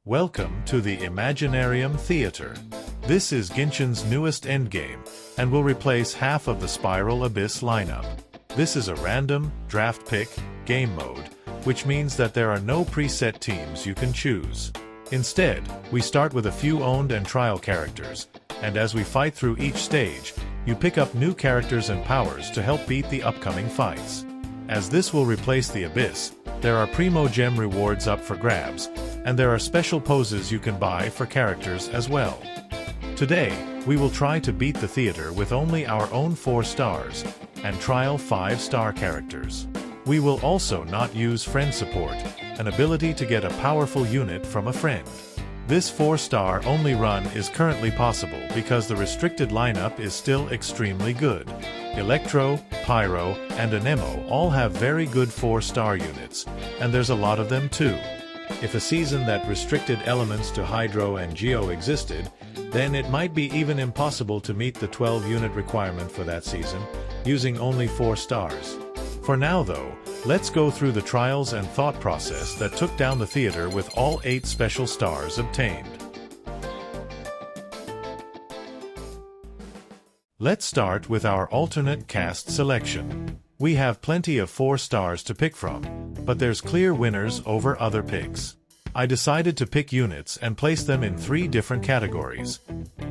Welcome to the Imaginarium Theater. This is Genshin's newest endgame, and will replace half of the Spiral Abyss lineup. This is a random, draft pick, game mode, which means that there are no preset teams you can choose. Instead, we start with a few owned and trial characters, and as we fight through each stage, you pick up new characters and powers to help beat the upcoming fights. As this will replace the Abyss, there are Primo Gem rewards up for grabs, and there are special poses you can buy for characters as well. Today, we will try to beat the theater with only our own 4 stars, and trial 5-star characters. We will also not use friend support, an ability to get a powerful unit from a friend. This 4-star only run is currently possible because the restricted lineup is still extremely good. Electro, Pyro, and Anemo all have very good 4-star units, and there's a lot of them too. If a season that restricted elements to Hydro and Geo existed, then it might be even impossible to meet the 12-unit requirement for that season, using only 4 stars. For now though, let's go through the trials and thought process that took down the theater with all 8 special stars obtained. Let's start with our alternate cast selection. We have plenty of 4 stars to pick from, but there's clear winners over other picks. I decided to pick units and place them in 3 different categories: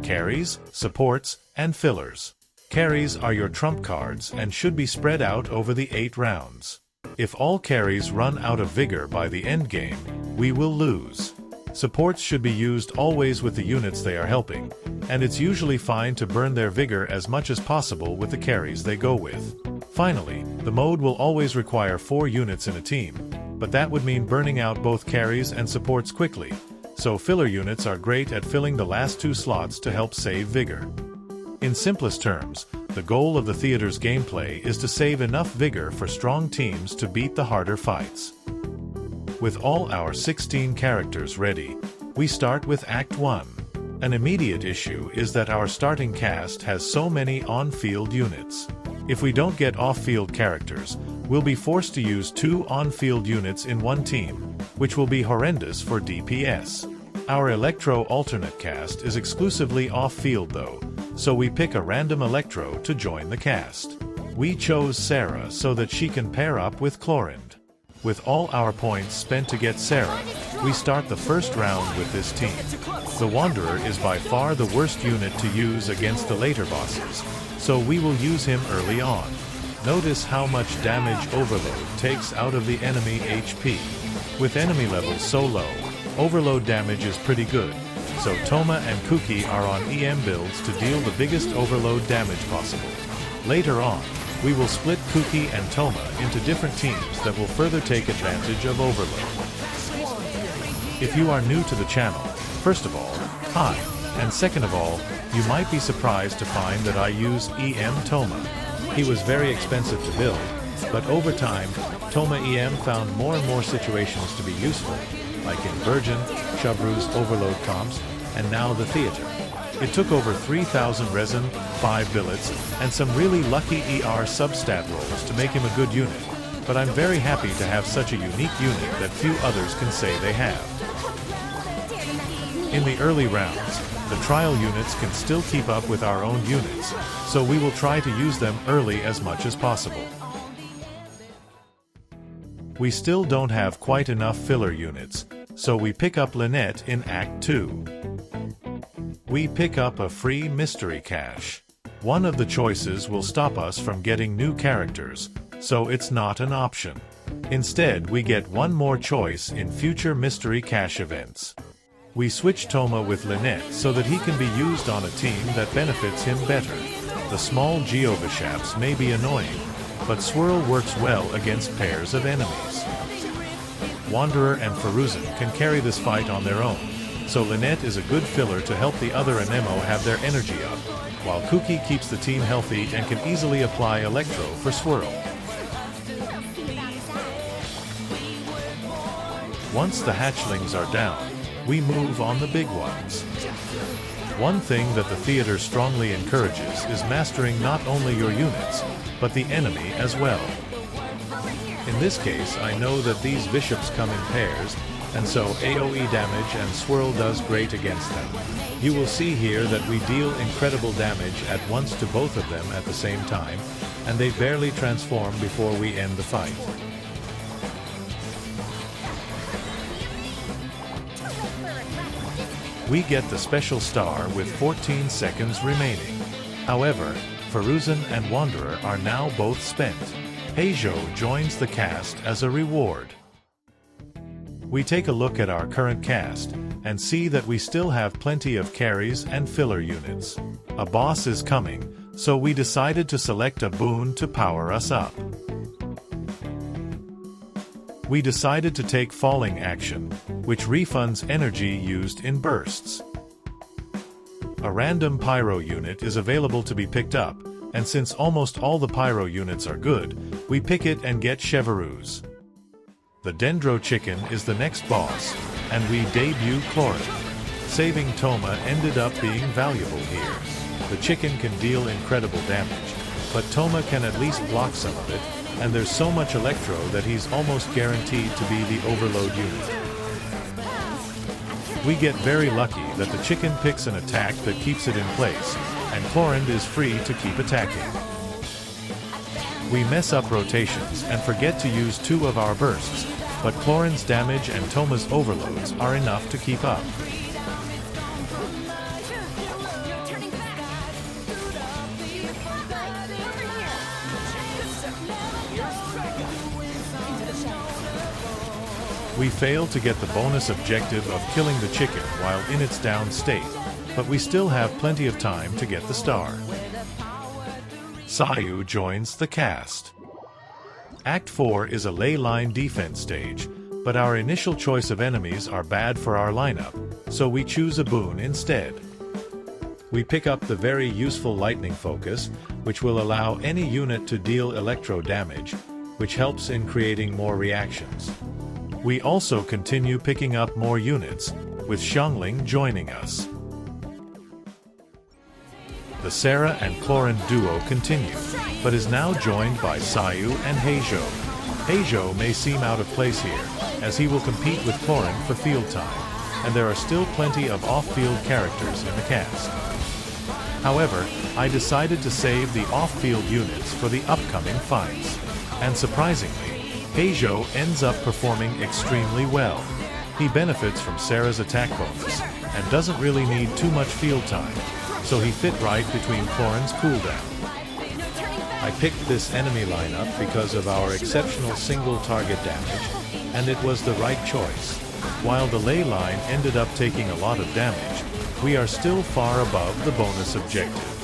carries, supports, and fillers. Carries are your trump cards and should be spread out over the 8 rounds. If all carries run out of vigor by the endgame, we will lose. Supports should be used always with the units they are helping, and it's usually fine to burn their vigor as much as possible with the carries they go with. Finally, the mode will always require 4 units in a team, but that would mean burning out both carries and supports quickly, so filler units are great at filling the last 2 slots to help save vigor. In simplest terms, the goal of the theater's gameplay is to save enough vigor for strong teams to beat the harder fights. With all our 16 characters ready, we start with Act 1. An immediate issue is that our starting cast has so many on-field units. If we don't get off-field characters, we'll be forced to use 2 on-field units in one team, which will be horrendous for DPS. Our Electro alternate cast is exclusively off-field though, so we pick a random Electro to join the cast. We chose Sarah so that she can pair up with Chlorind. With all our points spent to get Sarah, we start the first round with this team. The Wanderer is by far the worst unit to use against the later bosses, so we will use him early on. Notice how much damage Overload takes out of the enemy HP. With enemy levels so low, Overload damage is pretty good, so Toma and Kuki are on EM builds to deal the biggest Overload damage possible. Later on, we will split Kuki and Toma into different teams that will further take advantage of Overload. If you are new to the channel, first of all, hi, and second of all, you might be surprised to find that I use EM Toma. He was very expensive to build, but over time, Toma EM found more and more situations to be useful, like in Virgin, Shovru's Overload comps, and now the theater. It took over 3,000 resin, 5 billets, and some really lucky ER substat rolls to make him a good unit, but I'm very happy to have such a unique unit that few others can say they have. In the early rounds, the trial units can still keep up with our own units, so we will try to use them early as much as possible. We still don't have quite enough filler units, so we pick up Lynette in Act 2. We pick up a free mystery cache. One of the choices will stop us from getting new characters, so it's not an option. Instead, we get one more choice in future mystery cache events. We switch Toma with Lynette so that he can be used on a team that benefits him better. The small Geobishaps may be annoying, but Swirl works well against pairs of enemies. Wanderer and Feruzin can carry this fight on their own, so Lynette is a good filler to help the other Anemo have their energy up, while Kuki keeps the team healthy and can easily apply Electro for Swirl. Once the hatchlings are down, we move on the big ones. One thing that the theater strongly encourages is mastering not only your units, but the enemy as well. In this case, I know that these bishops come in pairs, and so AoE damage and swirl does great against them. You will see here that we deal incredible damage at once to both of them at the same time, and they barely transform before we end the fight. We get the special star with 14 seconds remaining. However, Faruzan and Wanderer are now both spent. Heijo joins the cast as a reward. We take a look at our current cast and see that we still have plenty of carries and filler units. A boss is coming, so we decided to select a boon to power us up. We decided to take falling action, which refunds energy used in bursts. A random pyro unit is available to be picked up, and since almost all the pyro units are good, we pick it and get Chevreuse. The Dendro Chicken is the next boss, and we debut Chlorine. Saving Toma ended up being valuable here. The chicken can deal incredible damage, but Toma can at least block some of it, and there's so much Electro that he's almost guaranteed to be the overload unit. We get very lucky that the chicken picks an attack that keeps it in place, and Chlorine is free to keep attacking. We mess up rotations and forget to use 2 of our bursts, but Chlorine's damage and Toma's overloads are enough to keep up. We fail to get the bonus objective of killing the chicken while in its down state, but we still have plenty of time to get the star. Sayu joins the cast. Act 4 is a ley line defense stage, but our initial choice of enemies are bad for our lineup, so we choose a boon instead. We pick up the very useful lightning focus, which will allow any unit to deal electro damage, which helps in creating more reactions. We also continue picking up more units, with Xiangling joining us. The Sarah and Chlorine duo continue, but is now joined by Sayu and Heijo. Heijo may seem out of place here, as he will compete with Chlorine for field time, and there are still plenty of off-field characters in the cast. However, I decided to save the off-field units for the upcoming fights, and surprisingly, Heijo ends up performing extremely well. He benefits from Sarah's attack bonus, and doesn't really need too much field time, so he fit right between Chlorine's cooldown. I picked this enemy lineup because of our exceptional single target damage, and it was the right choice. While the ley line ended up taking a lot of damage, we are still far above the bonus objective.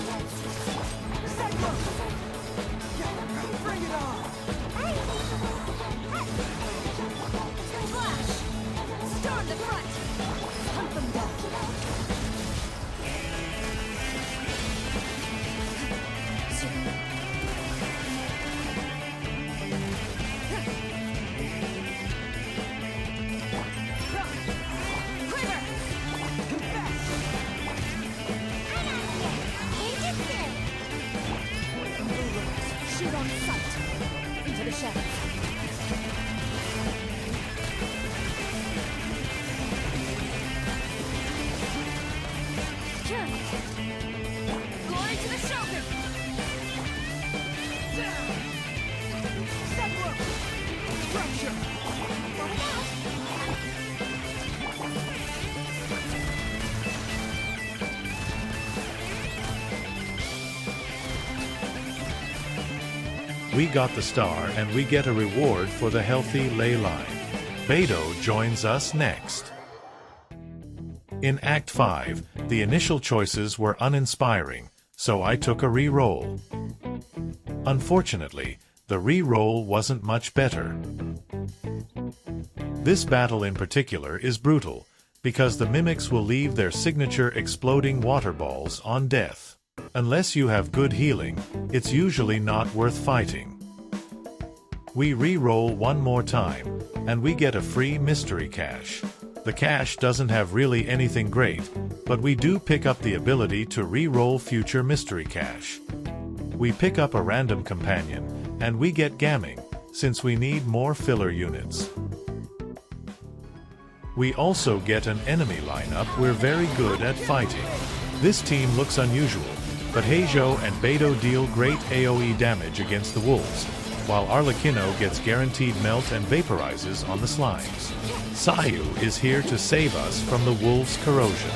We got the star and we get a reward for the healthy ley line. Beidou joins us next. In Act 5, the initial choices were uninspiring, so I took a re-roll. Unfortunately, the re-roll wasn't much better. This battle in particular is brutal, because the mimics will leave their signature exploding water balls on death. Unless you have good healing, it's usually not worth fighting. We re-roll one more time, and we get a free mystery cache. The cache doesn't have really anything great, but we do pick up the ability to re-roll future mystery cache. We pick up a random companion, and we get Gamming, since we need more filler units. We also get an enemy lineup we're very good at fighting. This team looks unusual, but Heijo and Beidou deal great AoE damage against the wolves, while Arlecchino gets guaranteed melt and vaporizes on the slimes. Sayu is here to save us from the wolves' corrosion.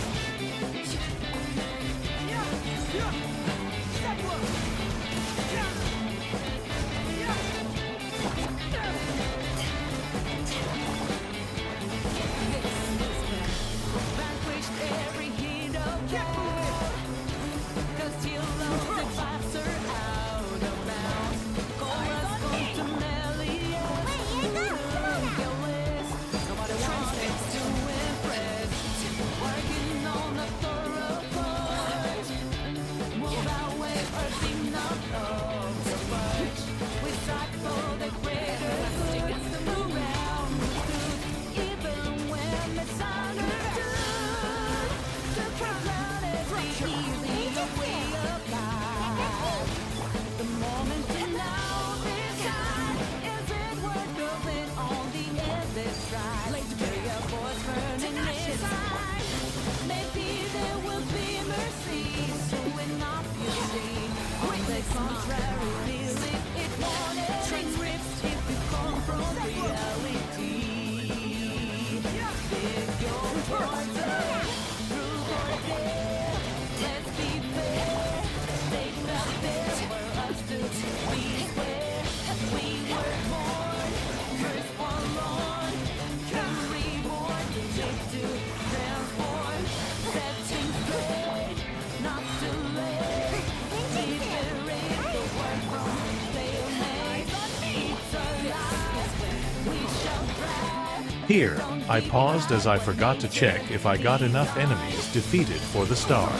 Here, I paused as I forgot to check if I got enough enemies defeated for the star.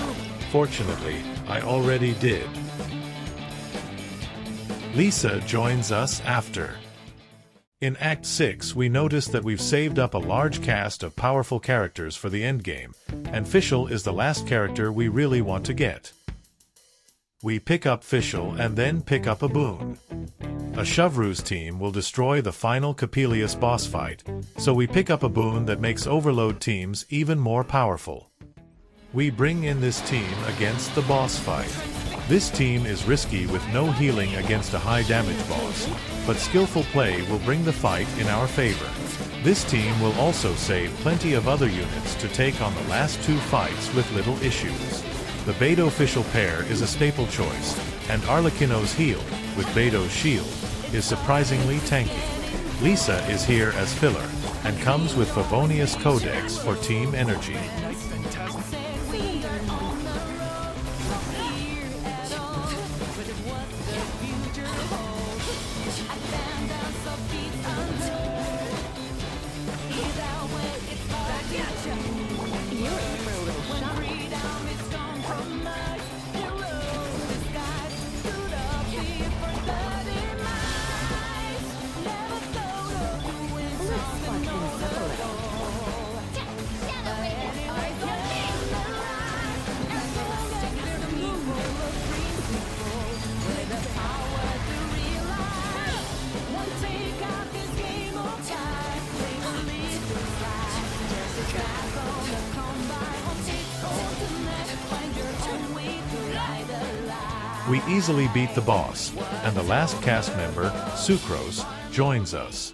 Fortunately, I already did. Lisa joins us after. In Act 6, we notice that we've saved up a large cast of powerful characters for the endgame, and Fischl is the last character we really want to get. We pick up Fischl and then pick up a boon. A Sucrose team will destroy the final Coppelius boss fight, so we pick up a boon that makes Overload teams even more powerful. We bring in this team against the boss fight. This team is risky with no healing against a high damage boss, but skillful play will bring the fight in our favor. This team will also save plenty of other units to take on the last two fights with little issues. The Beidou Fischl pair is a staple choice, and Arlecchino's heal, with Beidou's shield, is surprisingly tanky. Lisa is here as filler, and comes with Favonius Codex for team energy. We easily beat the boss, and the last cast member, Sucrose, joins us.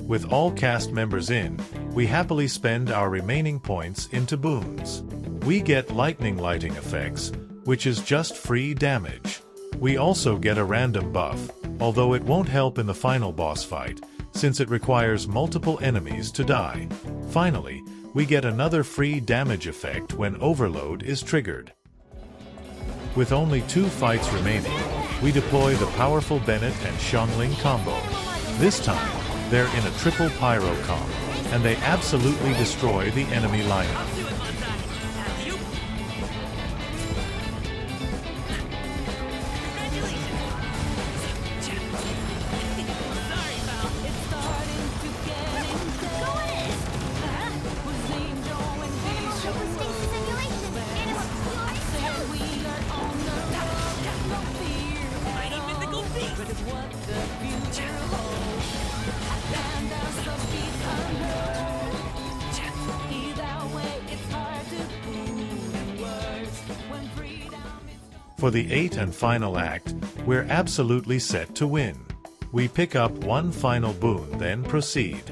With all cast members in, we happily spend our remaining points into boons. We get lightning lighting effects, which is just free damage. We also get a random buff, although it won't help in the final boss fight, since it requires multiple enemies to die. Finally, we get another free damage effect when Overload is triggered. With only 2 fights remaining, we deploy the powerful Bennett and Xiangling combo. This time, they're in a triple pyro comp, and they absolutely destroy the enemy lineup. For the 8th and final act, we're absolutely set to win. We pick up one final boon, then proceed.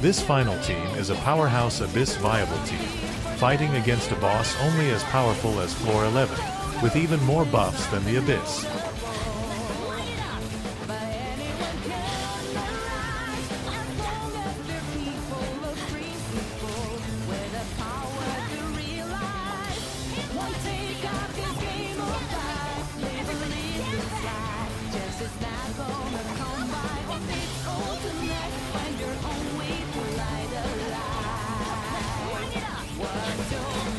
This final team is a powerhouse Abyss viable team, fighting against a boss only as powerful as floor 11, with even more buffs than the Abyss.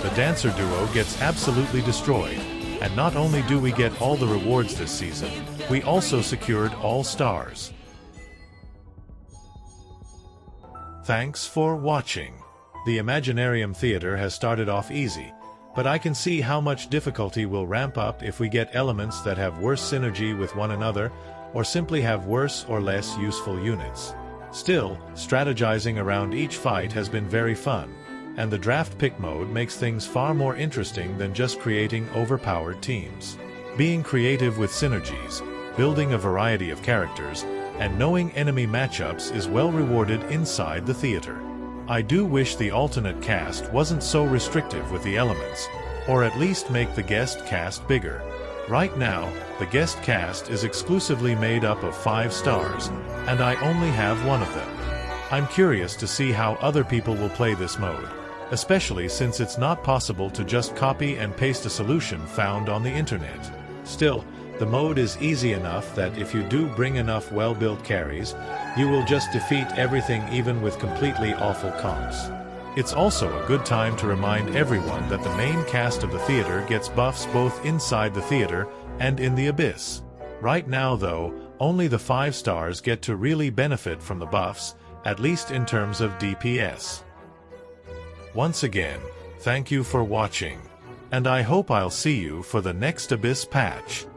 The dancer duo gets absolutely destroyed, and not only do we get all the rewards this season, we also secured all stars. Thanks for watching. The Imaginarium Theater has started off easy, but I can see how much difficulty will ramp up if we get elements that have worse synergy with one another, or simply have worse or less useful units. Still, strategizing around each fight has been very fun, and the draft pick mode makes things far more interesting than just creating overpowered teams. Being creative with synergies, building a variety of characters, and knowing enemy matchups is well rewarded inside the theater. I do wish the alternate cast wasn't so restrictive with the elements, or at least make the guest cast bigger. Right now, the guest cast is exclusively made up of 5 stars, and I only have one of them. I'm curious to see how other people will play this mode, especially since it's not possible to just copy and paste a solution found on the internet. Still, the mode is easy enough that if you do bring enough well-built carries, you will just defeat everything even with completely awful comps. It's also a good time to remind everyone that the main cast of the theater gets buffs both inside the theater and in the Abyss. Right now though, only the 5 stars get to really benefit from the buffs, at least in terms of DPS. Once again, thank you for watching, and I hope I'll see you for the next Abyss patch.